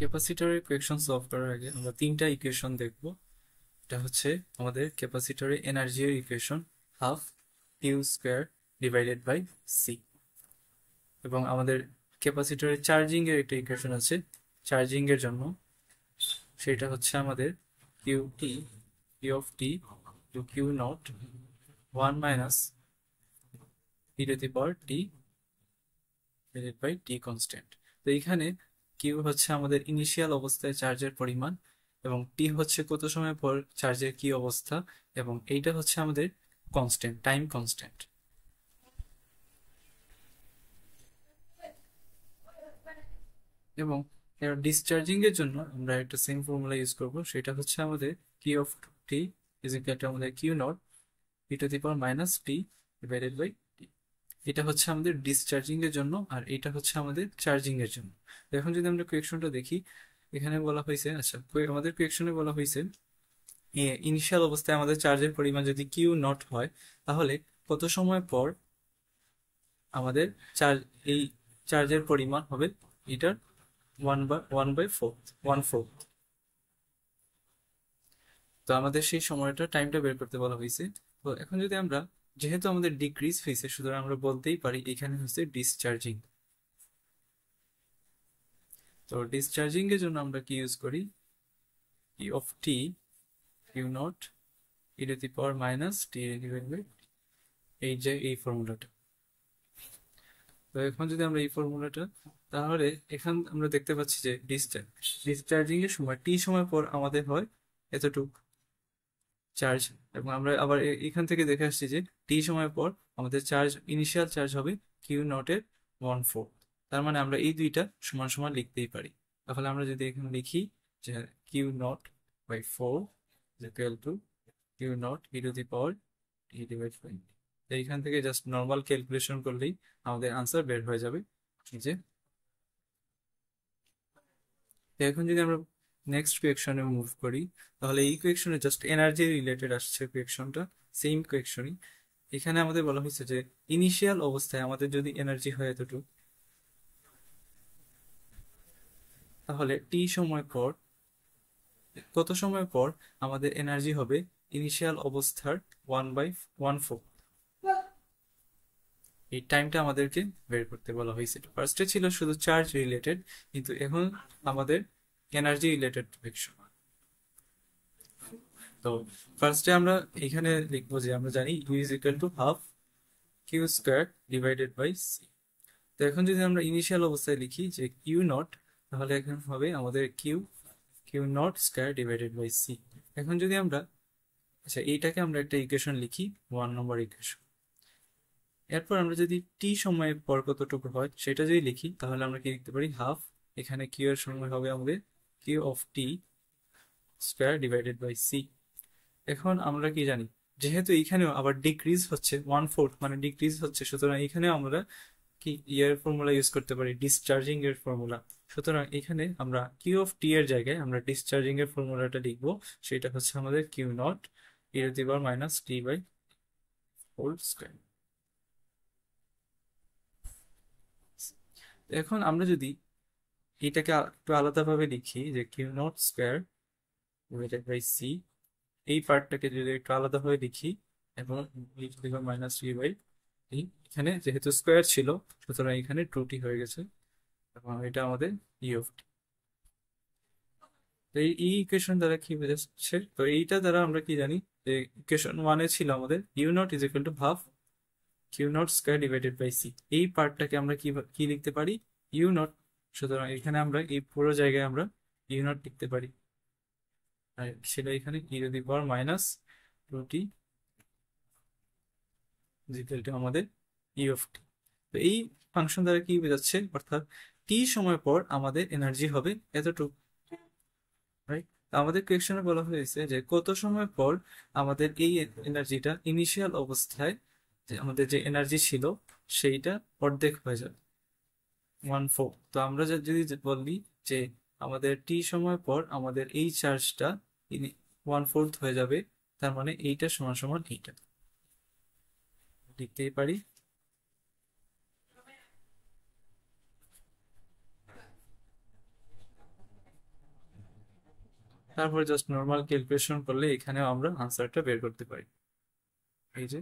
ক্যাপাসিটরের equation solve করার আগে আমরা তিনটা ইকুয়েশন দেখব। এটা হচ্ছে আমাদের ক্যাপাসিটরের এনার্জির equation, half Q square divided by C. এবং আমাদের ক্যাপাসিটরের চার্জিং এর একটা ইকুয়েশন আছে চার্জিং এর জন্য, সেটা হচ্ছে আমাদের Q T Q of T to Q naught 1 minus E to the power T divided by T constant. তো এখানে কিউ হচ্ছে আমাদের ইনিশিয়াল অবস্থায় চার্জের পরিমাণ, এবং টি হচ্ছে কত সময় পর চার্জের কি অবস্থা, এবং এইটা হচ্ছে আমাদের কনস্ট্যান্ট, টাইম কনস্ট্যান্ট। এবং ডিসচার্জিং এর জন্য আমরা একটা সেম ফর্মুলা ইউজ করব, সেটা হচ্ছে আমাদের Q of T is equal to আমাদের Q naught E to the power minus T divided by T. এটা হচ্ছে আমাদের ডিসচার্জিং এর জন্য, আর এটা হচ্ছে আমাদের চার্জিং এর জন্য। তো এখন যদি আমরা কোয়েকশনটা দেখি, এখানে বলা হয়েছে, আচ্ছা আমাদের কোয়েকশনে বলা হয়েছে ইনিশিয়াল অবস্থায় আমাদের চার্জের পরিমাণ যদি কিউ নট হয়, তাহলে কত সময় পর আমাদের চার্জ এই চার্জের পরিমাণ হবে এটার 1/4। তো আমাদের সেই সময়টা টাইমটা বের করতে বলা হয়েছে। তো এখন যদি আমরা, যেহেতু আমাদের ডিক্রিজ হয়েছে, সুতরাং আমরা বলতেই পারি এখানে হচ্ছে ডিসচার্জিং। তো ডিসচার্জিং এর জন্য আমরা কি ইউজ করি, E of T Q naught E to the power minus T divided by, এই যে এই ফর্মুলাটা। তো এখন যদি আমরা এই ফর্মুলাটা, তাহলে এখান আমরা দেখতে পাচ্ছি যে ডিসচার্জিং এর সময় টি সময় পর আমাদের হয় এতটুক চার্জ, এবং আমরা আবার এখান থেকে দেখে আসছি যে টি সময় পর আমাদের চার্জ, ইনিশিয়াল চার্জ হবে কিউ নট এর 1/4। তার মানে আমরা এই দুইটা সমান সমান লিখতেই পারি। তাহলে আমরা যদি এখানে লিখি যে Q naught by 4 is equal to Q naught E to the power T divide by, এইখান থেকে জাস্ট নর্মাল ক্যালকুলেশন করলেই আমাদের আনসার বের হয়ে যাবে। যে এখন যদি আমরা নেক্সট কোয়েকশনে মুভ করি, তাহলে এই কোয়েকশনে জাস্ট এনার্জি রিলেটেড আসছে কোয়েকশনটা, সেম কোয়েকশনই। এখানে আমাদের বলা হয়েছে যে ইনিশিয়াল অবস্থায় আমাদের যদি এনার্জি হয় এতটুকু, তাহলে টি সময় পর, কত সময় পর আমাদের এনার্জি হবে ইনিশিয়াল অবস্থার 1/1/4। এই টাইমটা আমাদেরকে বের করতে বলা হয়েছে। ফার্স্টে ছিল শুধু চার্জ রিলেটেড, কিন্তু এখন আমাদের এনার্জি রিলেটেড কোয়েকশন। তো ফার্স্টে আমরা এখানে লিখবো যে আমরা জানি U is equal to half Q square divided by C. তো এখন যদি আমরা ইনিশিয়াল অবস্থায় লিখি যে কিউ নট, তাহলে এখন হবে আমাদের Q Q naught square divided by C. এখন যদি আমরা, আচ্ছা এইটাকে আমরা একটা ইকুয়েশন লিখি, 1 নম্বর ইকুয়েশন। এরপর আমরা যদি টি সময়ের পর কতটুকু হয় সেটা যদি লিখি, তাহলে আমরা কি লিখতে পারি, হাফ, এখানে কিউ এর সময় হবে আমাদের Q of T square divided by C. এখন আমরা কি জানি, যেহেতু এখানেও আবার ডিক্রিজ হচ্ছে 1/4, মানে ডিক্রিজ হচ্ছে, সুতরাং এখানে আমরা কি ইয়ার ফর্মুলা ইউজ করতে পারি, ডিসচার্জিং এর ফর্মুলা। সুতরাং এখানে আমরা কিউ অফ টি এর জায়গায় আমরা ডিসচার্জিং এর ফর্মুলাটা লিখবো, সেটা হচ্ছে আমাদের Q naught E to the power minus t by whole square. এখন আমরা যদি এটাকে একটু আলাদাভাবে লিখি যে Q naught square divided by c, এই পার্টটাকে যদি একটু আলাদাভাবে লিখি, এবং মাইনাস টি বাই, এখানে যেহেতু স্কোয়ার ছিল সুতরাং এখানে ট্রুটি হয়ে গেছে, এবং এটা আমাদের ই অফ টি। তো এই ইকুয়েশন দ্বারা কি বোঝাচ্ছে, তো এইটা দ্বারা আমরা কি জানি যে ইকুয়েশন 1-এ ছিল আমাদের u naught is equal to half q naught square divided by c. এই পার্টটাকে আমরা কি কি লিখতে পারি, ইউ নট। সুতরাং এখানে আমরা এই পুরো জায়গায় আমরা ইউ নট লিখতে পারি, আর সেটা এখানে e to the power minus two T আমাদের ই অফ টি। তো এই ফাংশন দ্বারা কি বোঝাচ্ছে, অর্থাৎ টি সময় পর আমাদের এনার্জি হবে এতটুকু, রাইট? আমাদের কোয়েকশনে বলা হয়েছে যে কত সময় পর আমাদের এই এনার্জিটা ইনিশিয়াল অবস্থায়, যে আমাদের যে এনার্জি ছিল সেইটা অর্ধেক হয়ে যাবে, 1/4। তো আমরা যদি বলি যে আমাদের টি সময় পর আমাদের এই চার্জটা 1/4 হয়ে যাবে, তার মানে এইটা সমান সমান এইটা লিখতেই পারি। তারপর জাস্ট নর্মাল ক্যালকুলেশন করলে এখানেও আমরা আনসারটা বের করতে পারি। এই যে